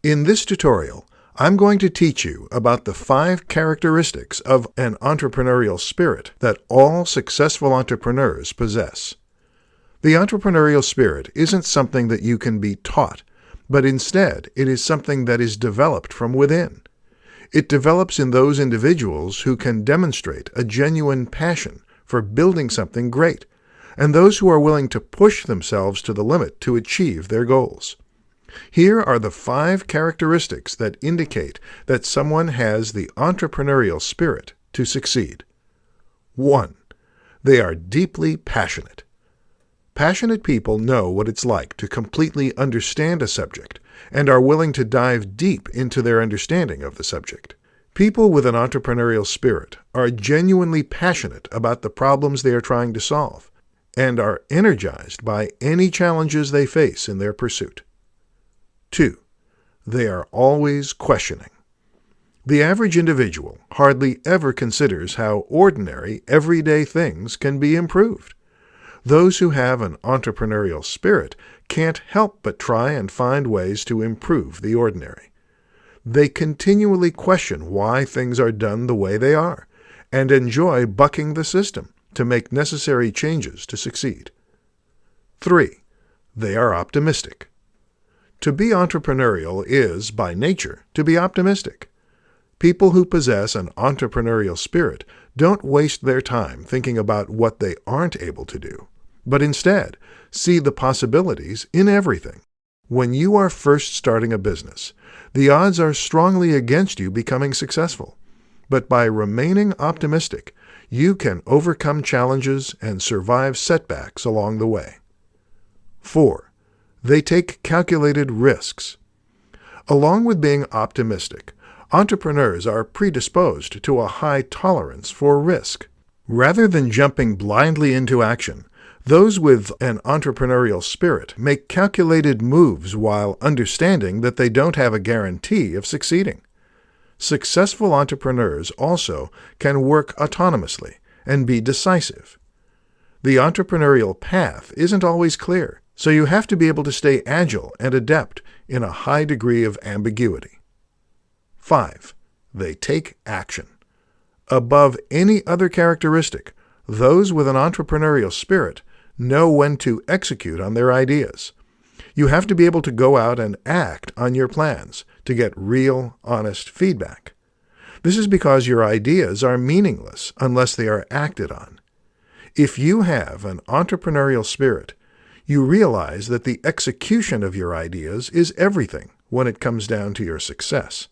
In this tutorial, I'm going to teach you about the 5 characteristics of an entrepreneurial spirit that all successful entrepreneurs possess. The entrepreneurial spirit isn't something that you can be taught, but instead it is something that is developed from within. It develops in those individuals who can demonstrate a genuine passion for building something great, and those who are willing to push themselves to the limit to achieve their goals. Here are the 5 characteristics that indicate that someone has the entrepreneurial spirit to succeed. 1. They are deeply passionate. Passionate people know what it's like to completely understand a subject and are willing to dive deep into their understanding of the subject. People with an entrepreneurial spirit are genuinely passionate about the problems they are trying to solve and are energized by any challenges they face in their pursuit. 2. They are always questioning. The average individual hardly ever considers how ordinary, everyday things can be improved. Those who have an entrepreneurial spirit can't help but try and find ways to improve the ordinary. They continually question why things are done the way they are, and enjoy bucking the system to make necessary changes to succeed. 3. They are optimistic. To be entrepreneurial is, by nature, to be optimistic. People who possess an entrepreneurial spirit don't waste their time thinking about what they aren't able to do, but instead see the possibilities in everything. When you are first starting a business, the odds are strongly against you becoming successful, but by remaining optimistic, you can overcome challenges and survive setbacks along the way. 4. They take calculated risks. Along with being optimistic, entrepreneurs are predisposed to a high tolerance for risk. Rather than jumping blindly into action, those with an entrepreneurial spirit make calculated moves while understanding that they don't have a guarantee of succeeding. Successful entrepreneurs also can work autonomously and be decisive. The entrepreneurial path isn't always clear, so you have to be able to stay agile and adept in a high degree of ambiguity. 5. They take action. Above any other characteristic, those with an entrepreneurial spirit know when to execute on their ideas. You have to be able to go out and act on your plans to get real, honest feedback. This is because your ideas are meaningless unless they are acted on. If you have an entrepreneurial spirit, you realize that the execution of your ideas is everything when it comes down to your success.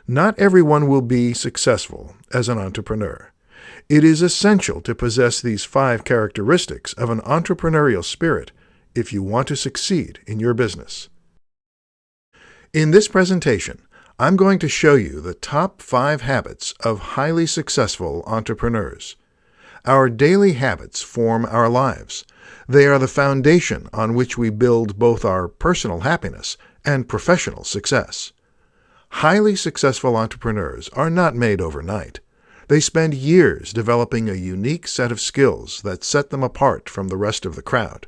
Not everyone will be successful as an entrepreneur. It is essential to possess these 5 characteristics of an entrepreneurial spirit if you want to succeed in your business. In this presentation, I'm going to show you the top 5 habits of highly successful entrepreneurs. Our daily habits form our lives. They are the foundation on which we build both our personal happiness and professional success. Highly successful entrepreneurs are not made overnight. They spend years developing a unique set of skills that set them apart from the rest of the crowd.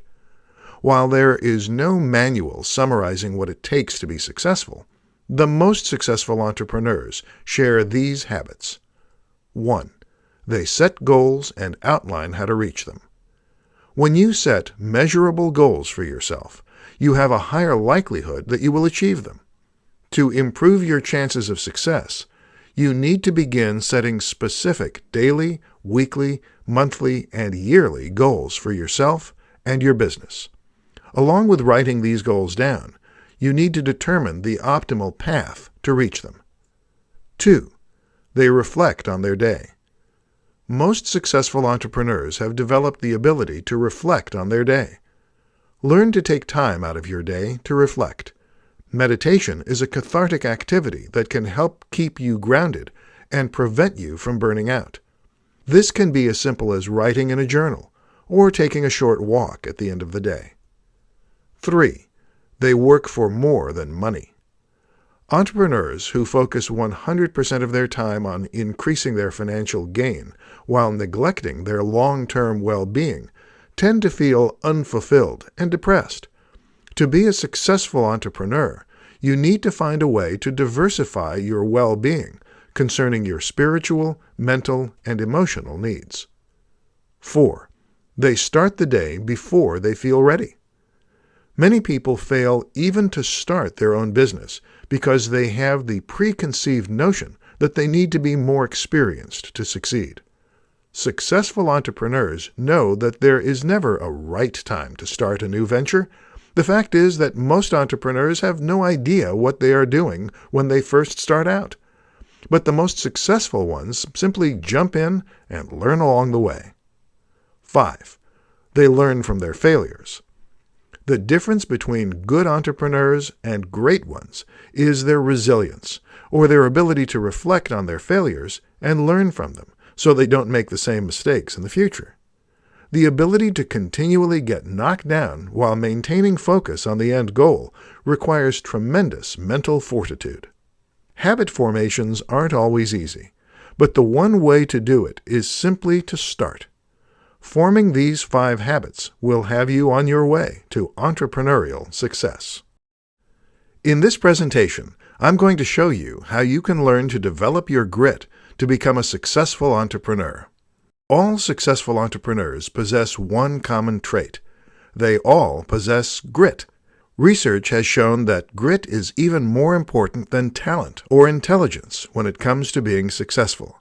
While there is no manual summarizing what it takes to be successful, the most successful entrepreneurs share these habits. 1. They set goals and outline how to reach them. When you set measurable goals for yourself, you have a higher likelihood that you will achieve them. To improve your chances of success, you need to begin setting specific daily, weekly, monthly, and yearly goals for yourself and your business. Along with writing these goals down, you need to determine the optimal path to reach them. 2. They reflect on their day. Most successful entrepreneurs have developed the ability to reflect on their day. Learn to take time out of your day to reflect. Meditation is a cathartic activity that can help keep you grounded and prevent you from burning out. This can be as simple as writing in a journal or taking a short walk at the end of the day. 3. They work for more than money. Entrepreneurs who focus 100% of their time on increasing their financial gain while neglecting their long-term well-being tend to feel unfulfilled and depressed. To be a successful entrepreneur, you need to find a way to diversify your well-being concerning your spiritual, mental, and emotional needs. 4. They start the day before they feel ready. Many people fail even to start their own business because they have the preconceived notion that they need to be more experienced to succeed. Successful entrepreneurs know that there is never a right time to start a new venture. The fact is that most entrepreneurs have no idea what they are doing when they first start out. But the most successful ones simply jump in and learn along the way. 5. They learn from their failures. The difference between good entrepreneurs and great ones is their resilience, or their ability to reflect on their failures and learn from them so they don't make the same mistakes in the future. The ability to continually get knocked down while maintaining focus on the end goal requires tremendous mental fortitude. Habit formations aren't always easy, but the one way to do it is simply to start. Forming these 5 habits will have you on your way to entrepreneurial success. In this presentation, I'm going to show you how you can learn to develop your grit to become a successful entrepreneur. All successful entrepreneurs possess one common trait. They all possess grit. Research has shown that grit is even more important than talent or intelligence when it comes to being successful.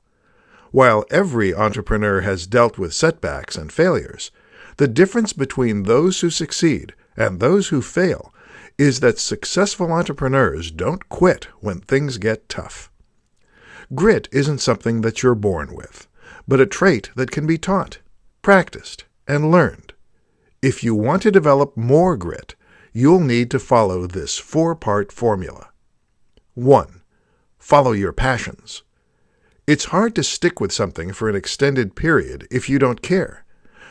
While every entrepreneur has dealt with setbacks and failures, the difference between those who succeed and those who fail is that successful entrepreneurs don't quit when things get tough. Grit isn't something that you're born with, but a trait that can be taught, practiced, and learned. If you want to develop more grit, you'll need to follow this 4-part formula. 1. Follow your passions. It's hard to stick with something for an extended period if you don't care.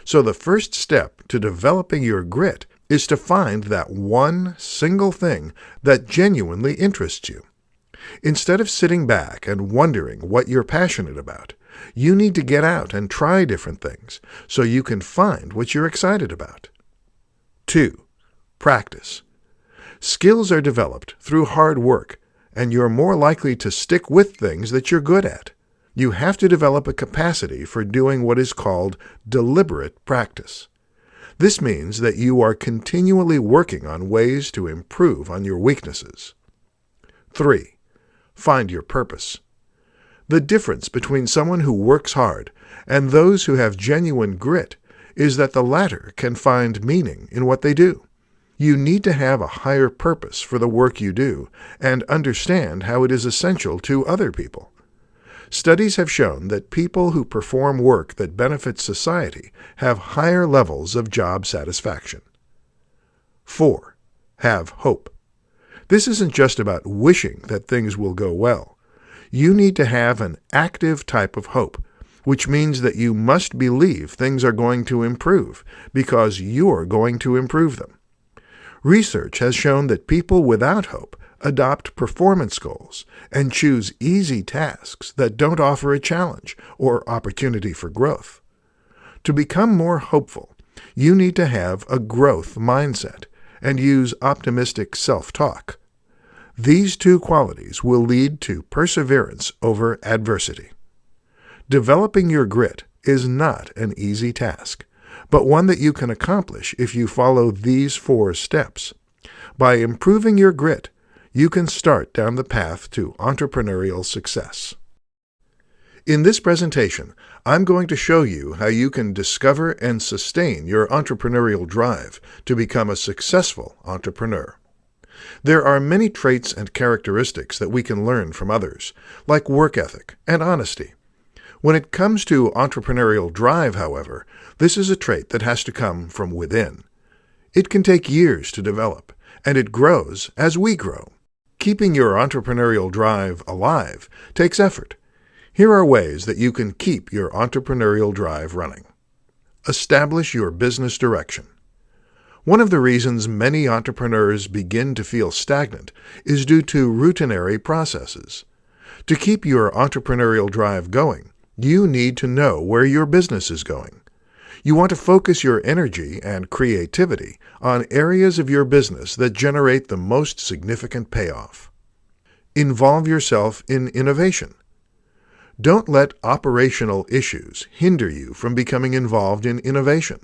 So the first step to developing your grit is to find that one single thing that genuinely interests you. Instead of sitting back and wondering what you're passionate about, you need to get out and try different things so you can find what you're excited about. 2. Practice. Skills are developed through hard work, and you're more likely to stick with things that you're good at. You have to develop a capacity for doing what is called deliberate practice. This means that you are continually working on ways to improve on your weaknesses. 3. Find your purpose. The difference between someone who works hard and those who have genuine grit is that the latter can find meaning in what they do. You need to have a higher purpose for the work you do and understand how it is essential to other people. Studies have shown that people who perform work that benefits society have higher levels of job satisfaction. 4. Have hope. This isn't just about wishing that things will go well. You need to have an active type of hope, which means that you must believe things are going to improve because you're going to improve them. Research has shown that people without hope adopt performance goals and choose easy tasks that don't offer a challenge or opportunity for growth. To become more hopeful, you need to have a growth mindset and use optimistic self-talk. These 2 qualities will lead to perseverance over adversity. Developing your grit is not an easy task, but one that you can accomplish if you follow these 4 steps. By improving your grit, you can start down the path to entrepreneurial success. In this presentation, I'm going to show you how you can discover and sustain your entrepreneurial drive to become a successful entrepreneur. There are many traits and characteristics that we can learn from others, like work ethic and honesty. When it comes to entrepreneurial drive, however, this is a trait that has to come from within. It can take years to develop, and it grows as we grow. Keeping your entrepreneurial drive alive takes effort. Here are ways that you can keep your entrepreneurial drive running. Establish your business direction. One of the reasons many entrepreneurs begin to feel stagnant is due to routinary processes. To keep your entrepreneurial drive going, you need to know where your business is going. You want to focus your energy and creativity on areas of your business that generate the most significant payoff. Involve yourself in innovation. Don't let operational issues hinder you from becoming involved in innovation.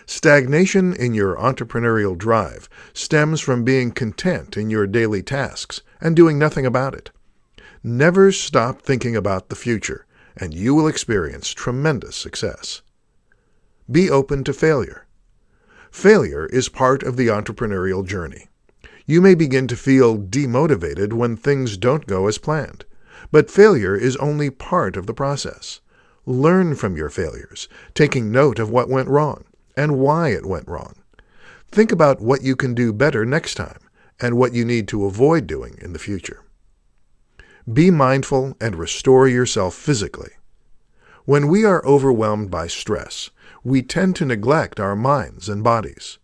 Stagnation in your entrepreneurial drive stems from being content in your daily tasks and doing nothing about it. Never stop thinking about the future, and you will experience tremendous success. Be open to failure. Failure is part of the entrepreneurial journey. You may begin to feel demotivated when things don't go as planned, but failure is only part of the process. Learn from your failures, taking note of what went wrong and why it went wrong. Think about what you can do better next time and what you need to avoid doing in the future. Be mindful and restore yourself physically. When we are overwhelmed by stress, we tend to neglect our minds and bodies.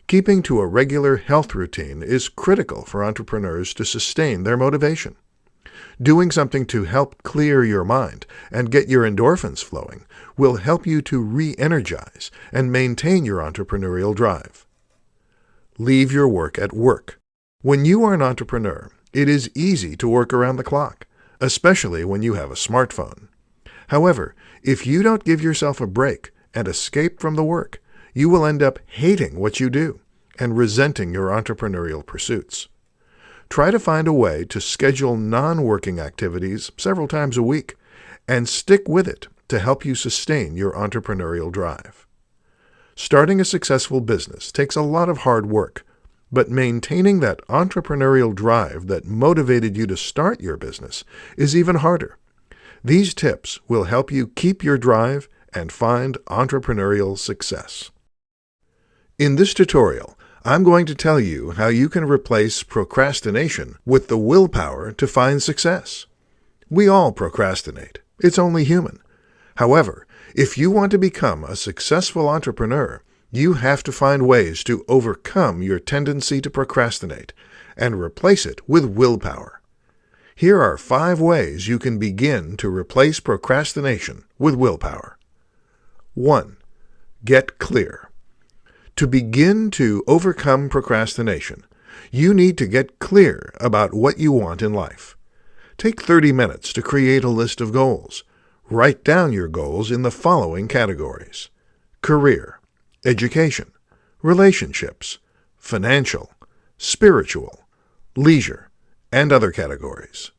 Keeping to a regular health routine is critical for entrepreneurs to sustain their motivation. Doing something to help clear your mind and get your endorphins flowing will help you to re-energize and maintain your entrepreneurial drive. Leave your work at work. When you are an entrepreneur, it is easy to work around the clock, especially when you have a smartphone. However, if you don't give yourself a break and escape from the work, you will end up hating what you do and resenting your entrepreneurial pursuits. Try to find a way to schedule non-working activities several times a week and stick with it to help you sustain your entrepreneurial drive. Starting a successful business takes a lot of hard work, but maintaining that entrepreneurial drive that motivated you to start your business is even harder. These tips will help you keep your drive and find entrepreneurial success. In this tutorial, I'm going to tell you how you can replace procrastination with the willpower to find success. We all procrastinate. It's only human. However, if you want to become a successful entrepreneur, you have to find ways to overcome your tendency to procrastinate and replace it with willpower. Here are 5 ways you can begin to replace procrastination with willpower. 1. Get clear. To begin to overcome procrastination, you need to get clear about what you want in life. Take 30 minutes to create a list of goals. Write down your goals in the following categories: career, education, relationships, financial, spiritual, leisure, and other categories.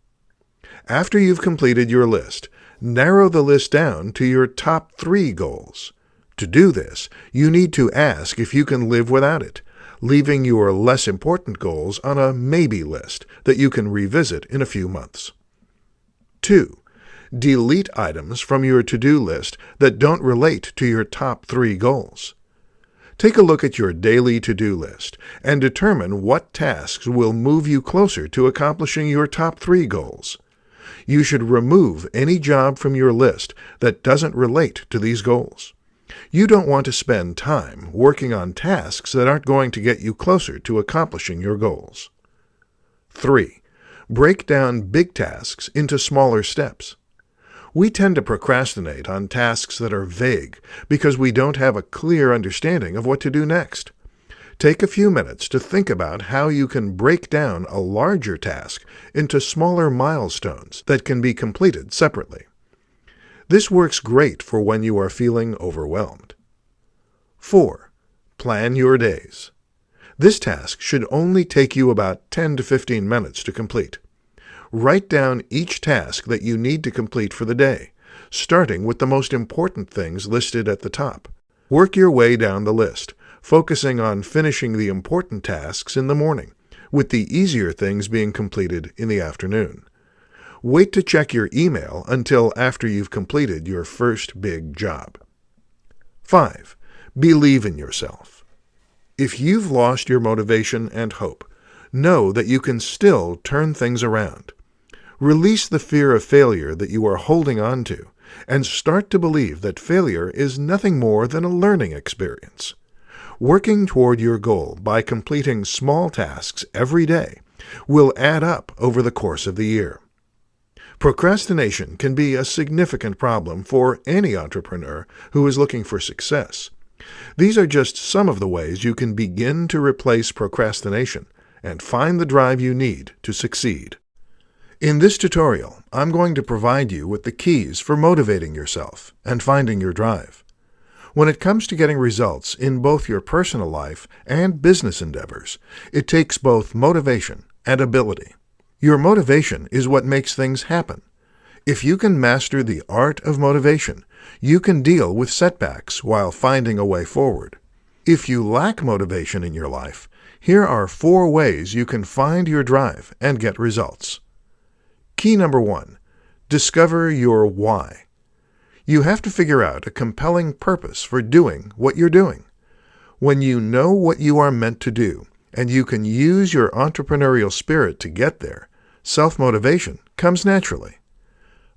After you've completed your list, narrow the list down to your top 3 goals. To do this, you need to ask if you can live without it, leaving your less important goals on a maybe list that you can revisit in a few months. 2. Delete items from your to-do list that don't relate to your top 3 goals. Take a look at your daily to-do list and determine what tasks will move you closer to accomplishing your top 3 goals. You should remove any job from your list that doesn't relate to these goals. You don't want to spend time working on tasks that aren't going to get you closer to accomplishing your goals. 3. Break down big tasks into smaller steps. We tend to procrastinate on tasks that are vague because we don't have a clear understanding of what to do next. Take a few minutes to think about how you can break down a larger task into smaller milestones that can be completed separately. This works great for when you are feeling overwhelmed. 4. Plan your days. This task should only take you about 10 to 15 minutes to complete. Write down each task that you need to complete for the day, starting with the most important things listed at the top. Work your way down the list, focusing on finishing the important tasks in the morning, with the easier things being completed in the afternoon. Wait to check your email until after you've completed your first big job. 5. Believe in yourself. If you've lost your motivation and hope, know that you can still turn things around. Release the fear of failure that you are holding on to, and start to believe that failure is nothing more than a learning experience. Working toward your goal by completing small tasks every day will add up over the course of the year. Procrastination can be a significant problem for any entrepreneur who is looking for success. These are just some of the ways you can begin to replace procrastination and find the drive you need to succeed. In this tutorial, I'm going to provide you with the keys for motivating yourself and finding your drive. When it comes to getting results in both your personal life and business endeavors, it takes both motivation and ability. Your motivation is what makes things happen. If you can master the art of motivation, you can deal with setbacks while finding a way forward. If you lack motivation in your life, here are 4 ways you can find your drive and get results. Key number 1. Discover your why. You have to figure out a compelling purpose for doing what you're doing. When you know what you are meant to do, and you can use your entrepreneurial spirit to get there, self-motivation comes naturally.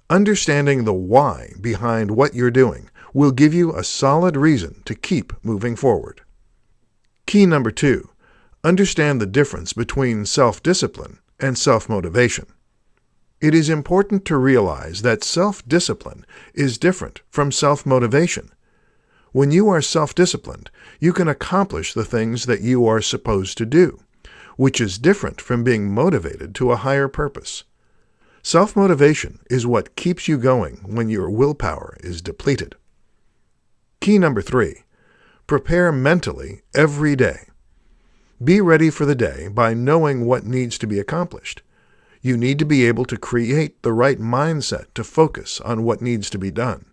Understanding the why behind what you're doing will give you a solid reason to keep moving forward. Key number 2. Understand the difference between self-discipline and self-motivation. It is important to realize that self-discipline is different from self-motivation. When you are self-disciplined, you can accomplish the things that you are supposed to do, which is different from being motivated to a higher purpose. Self-motivation is what keeps you going when your willpower is depleted. Key number 3. Prepare mentally every day. Be ready for the day by knowing what needs to be accomplished. You need to be able to create the right mindset to focus on what needs to be done.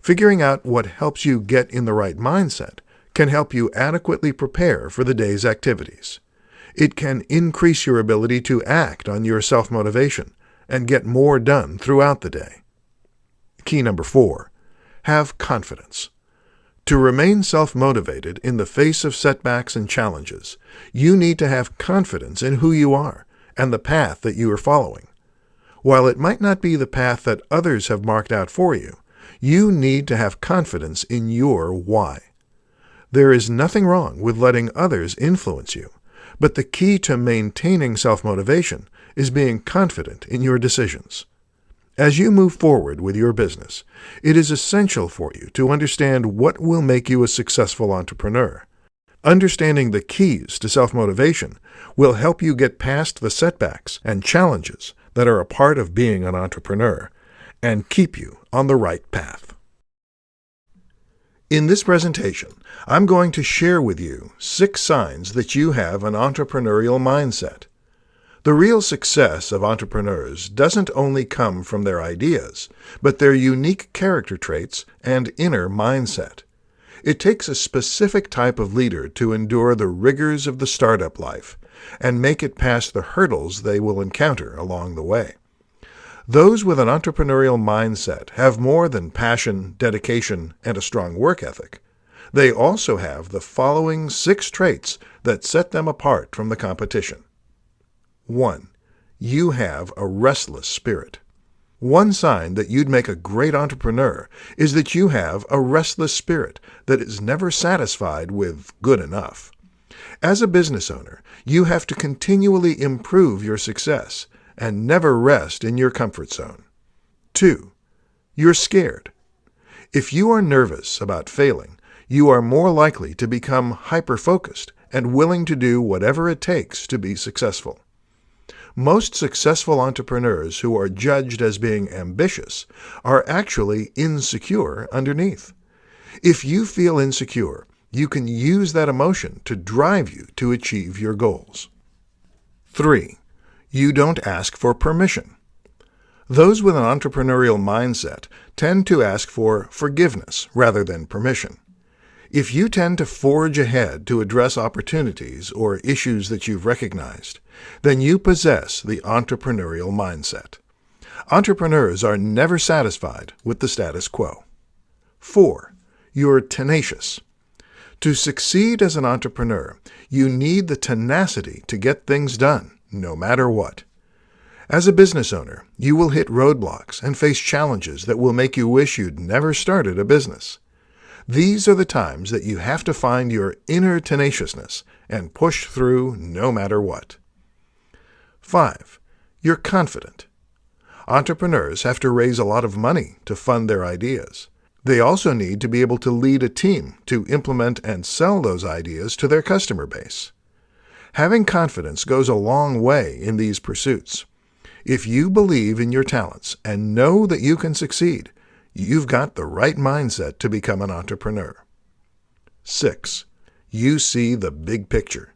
Figuring out what helps you get in the right mindset can help you adequately prepare for the day's activities. It can increase your ability to act on your self-motivation and get more done throughout the day. Key number 4. Have confidence. To remain self-motivated in the face of setbacks and challenges, you need to have confidence in who you are and the path that you are following. While it might not be the path that others have marked out for you, you need to have confidence in your why. There is nothing wrong with letting others influence you, but the key to maintaining self-motivation is being confident in your decisions. As you move forward with your business, it is essential for you to understand what will make you a successful entrepreneur. Understanding the keys to self-motivation will help you get past the setbacks and challenges that are a part of being an entrepreneur and keep you on the right path. In this presentation, I'm going to share with you 6 signs that you have an entrepreneurial mindset. The real success of entrepreneurs doesn't only come from their ideas, but their unique character traits and inner mindset. It takes a specific type of leader to endure the rigors of the startup life and make it past the hurdles they will encounter along the way. Those with an entrepreneurial mindset have more than passion, dedication, and a strong work ethic. They also have the following 6 traits that set them apart from the competition. 1. You have a restless spirit. One sign that you'd make a great entrepreneur is that you have a restless spirit that is never satisfied with good enough. As a business owner, you have to continually improve your success and never rest in your comfort zone. 2. You're scared. If you are nervous about failing, you are more likely to become hyper-focused and willing to do whatever it takes to be successful. Most successful entrepreneurs who are judged as being ambitious are actually insecure underneath. If you feel insecure, you can use that emotion to drive you to achieve your goals. 3. You don't ask for permission. Those with an entrepreneurial mindset tend to ask for forgiveness rather than permission. If you tend to forge ahead to address opportunities or issues that you've recognized, then you possess the entrepreneurial mindset. Entrepreneurs are never satisfied with the status quo. 4. You're tenacious. To succeed as an entrepreneur, you need the tenacity to get things done, no matter what. As a business owner, you will hit roadblocks and face challenges that will make you wish you'd never started a business. These are the times that you have to find your inner tenaciousness and push through no matter what. 5. You're confident. Entrepreneurs have to raise a lot of money to fund their ideas. They also need to be able to lead a team to implement and sell those ideas to their customer base. Having confidence goes a long way in these pursuits. If you believe in your talents and know that you can succeed, you've got the right mindset to become an entrepreneur. 6. You see the big picture.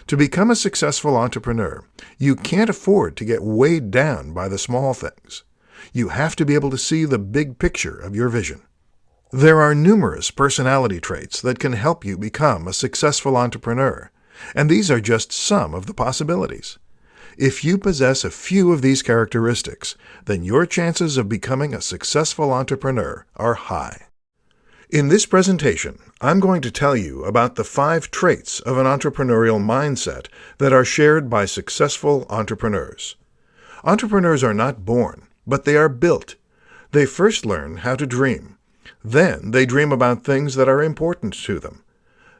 To become a successful entrepreneur, you can't afford to get weighed down by the small things. You have to be able to see the big picture of your vision. There are numerous personality traits that can help you become a successful entrepreneur, and these are just some of the possibilities. If you possess a few of these characteristics, then your chances of becoming a successful entrepreneur are high. In this presentation, I'm going to tell you about the 5 traits of an entrepreneurial mindset that are shared by successful entrepreneurs. Entrepreneurs are not born, but they are built. They first learn how to dream. Then they dream about things that are important to them.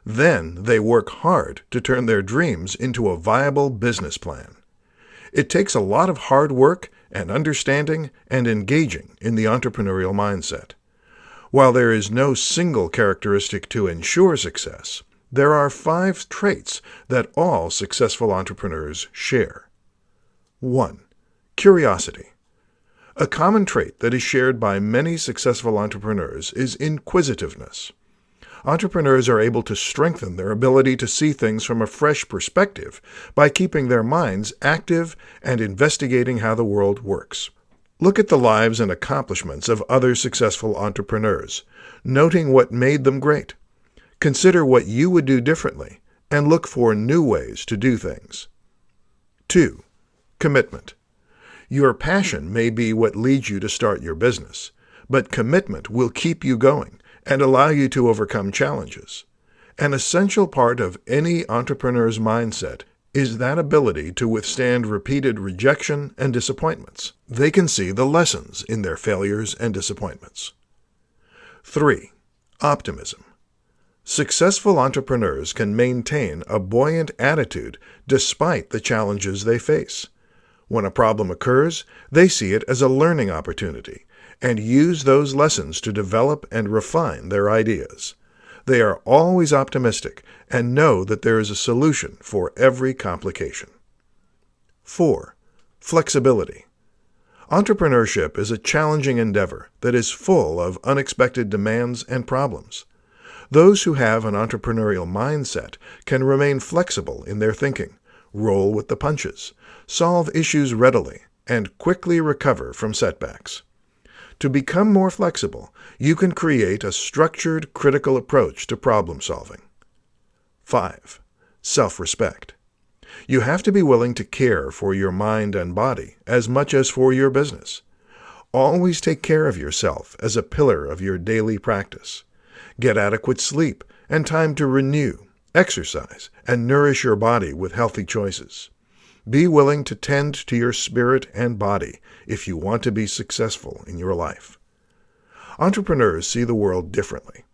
Then they work hard to turn their dreams into a viable business plan. It takes a lot of hard work and understanding and engaging in the entrepreneurial mindset. While there is no single characteristic to ensure success, there are 5 traits that all successful entrepreneurs share. 1. Curiosity. A common trait that is shared by many successful entrepreneurs is inquisitiveness. Entrepreneurs are able to strengthen their ability to see things from a fresh perspective by keeping their minds active and investigating how the world works. Look at the lives and accomplishments of other successful entrepreneurs, noting what made them great. Consider what you would do differently, and look for new ways to do things. 2. Commitment. Your passion may be what leads you to start your business, but commitment will keep you going and allow you to overcome challenges. An essential part of any entrepreneur's mindset is that ability to withstand repeated rejection and disappointments. They can see the lessons in their failures and disappointments. 3. Optimism. Successful entrepreneurs can maintain a buoyant attitude despite the challenges they face. When a problem occurs, they see it as a learning opportunity and use those lessons to develop and refine their ideas. They are always optimistic and know that there is a solution for every complication. 4. Flexibility. Entrepreneurship is a challenging endeavor that is full of unexpected demands and problems. Those who have an entrepreneurial mindset can remain flexible in their thinking, roll with the punches, solve issues readily, and quickly recover from setbacks. To become more flexible, you can create a structured, critical approach to problem solving. 5. Self-respect. You have to be willing to care for your mind and body as much as for your business. Always take care of yourself as a pillar of your daily practice. Get adequate sleep and time to renew, exercise, and nourish your body with healthy choices. Be willing to tend to your spirit and body if you want to be successful in your life. Entrepreneurs see the world differently.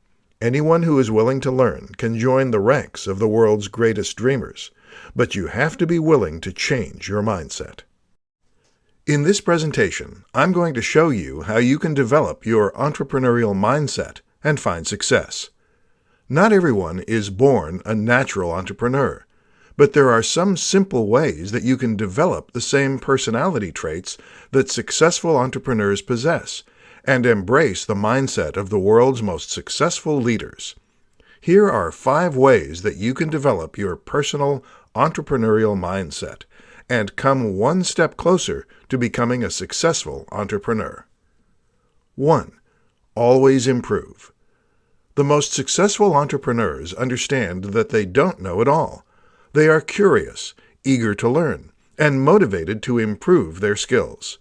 Anyone who is willing to learn can join the ranks of the world's greatest dreamers, but you have to be willing to change your mindset. In this presentation, I'm going to show you how you can develop your entrepreneurial mindset and find success. Not everyone is born a natural entrepreneur, but there are some simple ways that you can develop the same personality traits that successful entrepreneurs possess and embrace the mindset of the world's most successful leaders. Here are 5 ways that you can develop your personal entrepreneurial mindset and come one step closer to becoming a successful entrepreneur. 1. Always improve. The most successful entrepreneurs understand that they don't know it all. They are curious, eager to learn, and motivated to improve their skills.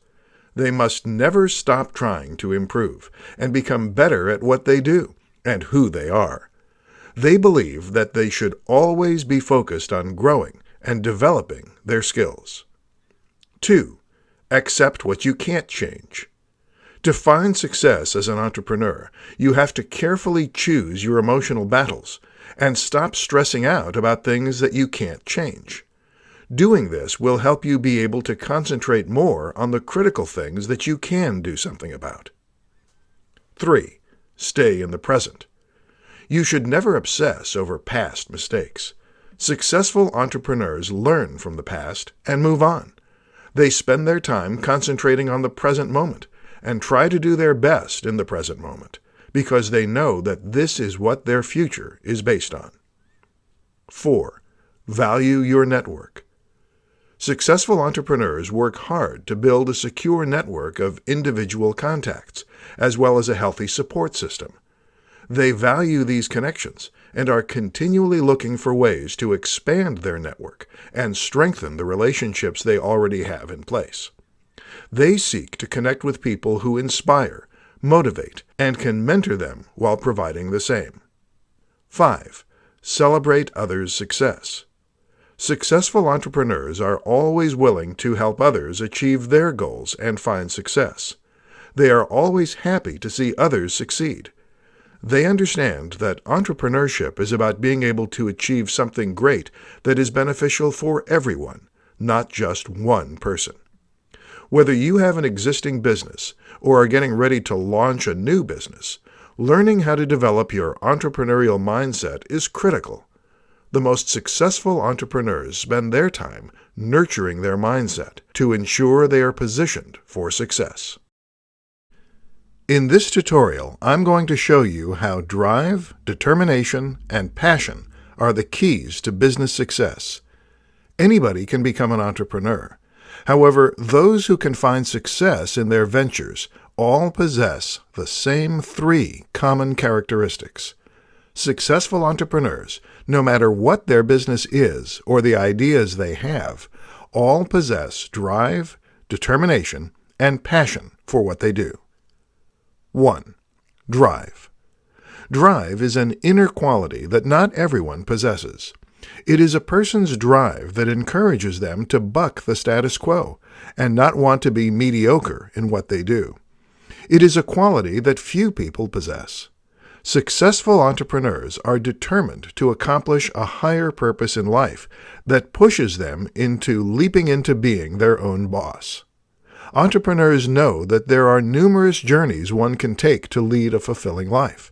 They must never stop trying to improve and become better at what they do and who they are. They believe that they should always be focused on growing and developing their skills. 2. Accept what you can't change. To find success as an entrepreneur, you have to carefully choose your emotional battles and stop stressing out about things that you can't change. Doing this will help you be able to concentrate more on the critical things that you can do something about. 3. Stay in the present. You should never obsess over past mistakes. Successful entrepreneurs learn from the past and move on. They spend their time concentrating on the present moment and try to do their best in the present moment because they know that this is what their future is based on. 4. Value your network. Successful entrepreneurs work hard to build a secure network of individual contacts, as well as a healthy support system. They value these connections and are continually looking for ways to expand their network and strengthen the relationships they already have in place. They seek to connect with people who inspire, motivate, and can mentor them while providing the same. 5. Celebrate others' success. Successful entrepreneurs are always willing to help others achieve their goals and find success. They are always happy to see others succeed. They understand that entrepreneurship is about being able to achieve something great that is beneficial for everyone, not just one person. Whether you have an existing business or are getting ready to launch a new business, learning how to develop your entrepreneurial mindset is critical. The most successful entrepreneurs spend their time nurturing their mindset to ensure they are positioned for success. In this tutorial, I'm going to show you how drive, determination, and passion are the keys to business success. Anybody can become an entrepreneur. However, those who can find success in their ventures all possess the same 3 common characteristics. Successful entrepreneurs, no matter what their business is or the ideas they have, all possess drive, determination, and passion for what they do. 1. Drive. Drive is an inner quality that not everyone possesses. It is a person's drive that encourages them to buck the status quo and not want to be mediocre in what they do. It is a quality that few people possess. Successful entrepreneurs are determined to accomplish a higher purpose in life that pushes them into leaping into being their own boss. Entrepreneurs know that there are numerous journeys one can take to lead a fulfilling life,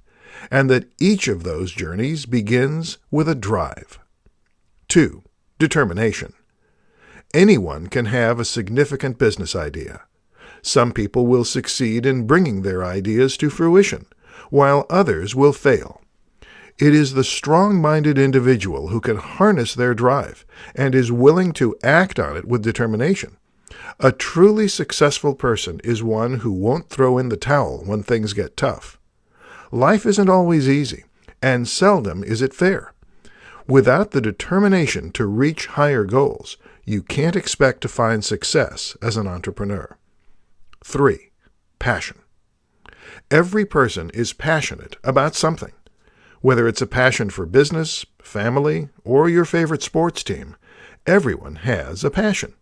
and that each of those journeys begins with a drive. 2. Determination. Anyone can have a significant business idea. Some people will succeed in bringing their ideas to fruition, while others will fail. It is the strong-minded individual who can harness their drive and is willing to act on it with determination. A truly successful person is one who won't throw in the towel when things get tough. Life isn't always easy, and seldom is it fair. Without the determination to reach higher goals, you can't expect to find success as an entrepreneur. 3. Passion. Every person is passionate about something. Whether it's a passion for business, family, or your favorite sports team, everyone has a passion.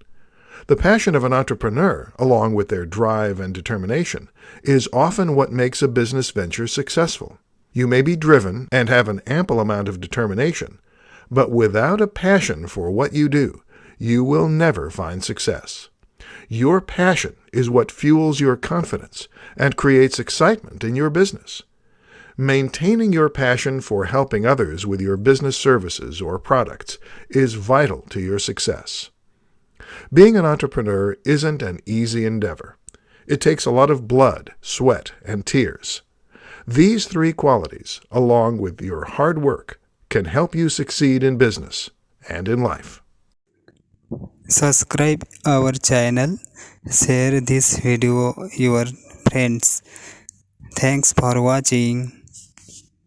The passion of an entrepreneur, along with their drive and determination, is often what makes a business venture successful. You may be driven and have an ample amount of determination, but without a passion for what you do, you will never find success. Your passion is what fuels your confidence and creates excitement in your business. Maintaining your passion for helping others with your business services or products is vital to your success. Being an entrepreneur isn't an easy endeavor. It takes a lot of blood, sweat, and tears. These 3 qualities, along with your hard work, can help you succeed in business and in life. Subscribe our channel, share this video your friends. Thanks for watching.